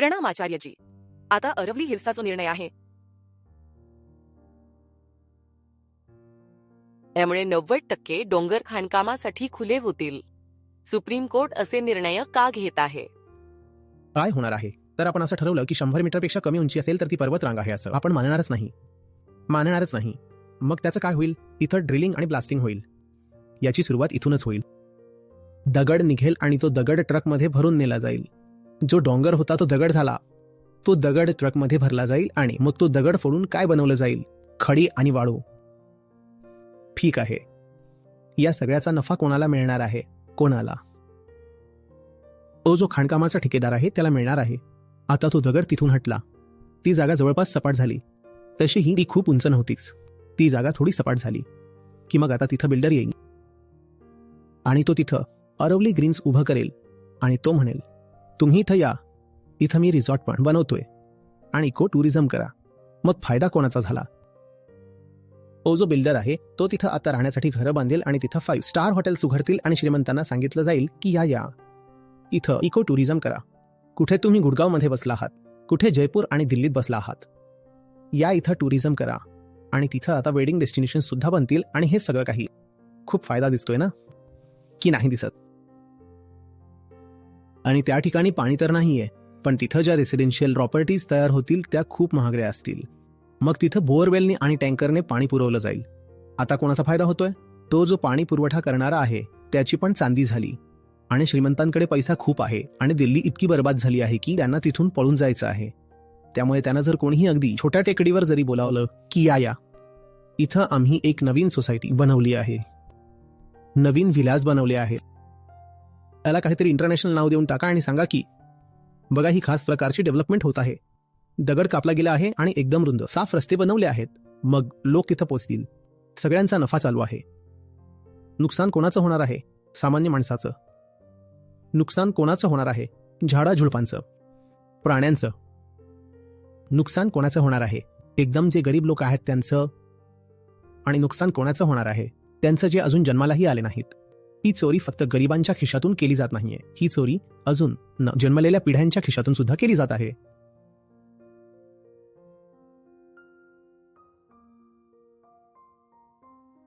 प्रणाम आचार्यजी. आता अरवली हिल्साचा निर्णय आहे. यामुळे 90% डोंगर खाणकामासाठी खुले होतील. सुप्रीम कोर्ट असे निर्णय का घेत आहे? काय होणार आहे? तर आपण असं ठरवलं की 100 मीटरपेक्षा कमी उंची असेल तर ती पर्वतरांग आहे असं आपण मानणारच नाही. मग त्याचं काय होईल? इथं ड्रिलिंग आणि ब्लास्टिंग होईल. याची सुरुवात इथूनच होईल. दगड निघेल आणि तो दगड ट्रकमध्ये भरून नेला जाईल. जो डोंगर होता तो दगड झाला. तो दगड ट्रकमध्ये भरला जाईल आणि मग तो दगड फोडून काय बनवलं जाईल? खडी आणि वाळू. ठीक आहे. या सगळ्याचा नफा कोणाला मिळणार आहे? कोणाला? तो जो खाणकामाचा ठेकेदार आहे त्याला मिळणार आहे. आता तो दगड तिथून हटला. ती जागा जवळपास सपाट झाली. तशीही ती खूप उंच नव्हतीच. ती जागा थोडी सपाट झाली की मग आता तिथं बिल्डर येईल आणि तो तिथं अरवली ग्रीन्स उभं करेल आणि तो म्हणेल, तुम्ही इथं या, इथं मी रिसॉर्ट पण बनवतोय आणि इको टुरिझम करा. मग फायदा कोणाचा झाला? तो जो बिल्डर आहे तो तिथं आता राहण्यासाठी घरं बांधेल आणि तिथं 5 स्टार हॉटेल्स उघडतील आणि श्रीमंतांना सांगितलं जाईल की या इथं इको टुरिझम करा. कुठे तुम्ही गुडगावमध्ये बसला आहात, कुठे जयपूर आणि दिल्लीत बसला आहात, या इथं टुरिझम करा. आणि तिथं आता वेडिंग डेस्टिनेशन सुद्धा बनतील. आणि हे सगळं काही खूप फायदा दिसतोय ना, की नाही दिसत? आणि त्या ठिकाणी पाणी तर नाहीये, पण तिथं ज्या रेसिडेन्शियल प्रॉपर्टीज तयार होतील त्या खूप महागड्या असतील. मग तिथं बोअरवेलने आणि टँकरने पाणी पुरवलं जाईल. आता कोणाचा फायदा होतोय? तो जो पाणी पुरवठा करणारा आहे त्याची पण चांदी झाली. आणि श्रीमंतांकडे पैसा खूप आहे आणि दिल्ली इतकी बर्बाद झाली आहे की त्यांना तिथून पळून जायचं आहे. त्यामुळे त्यांना जर कोणीही अगदी छोट्या टेकडीवर जरी बोलावलं की या इथं आम्ही एक नवीन सोसायटी बनवली आहे, नवीन विलास बनवले आहे, त्याला काहीतरी इंटरनॅशनल नाव देऊन टाका आणि सांगा की बघा ही खास प्रकारची डेव्हलपमेंट होत आहे. दगड कापला गेला आहे आणि एकदम रुंद साफ रस्ते बनवले आहेत. मग लोक तिथं पोचतील. सगळ्यांचा नफा चालू आहे. नुकसान कोणाचं होणार आहे? सामान्य माणसाचं. नुकसान कोणाचं होणार आहे? झाडाझुडपांचं, प्राण्यांचं. नुकसान कोणाचं होणार आहे? एकदम जे गरीब लोक आहेत त्यांचं. आणि नुकसान कोणाचं होणार आहे? त्यांचं जे अजून जन्मालाही आले नाहीत. ही चोरी फक्त गरिबांच्या खिशातून केली जात नाहीये. ही चोरी अजून न जन्मलेल्या पिढ्यांच्या खिशातून सुद्धा केली जात आहे.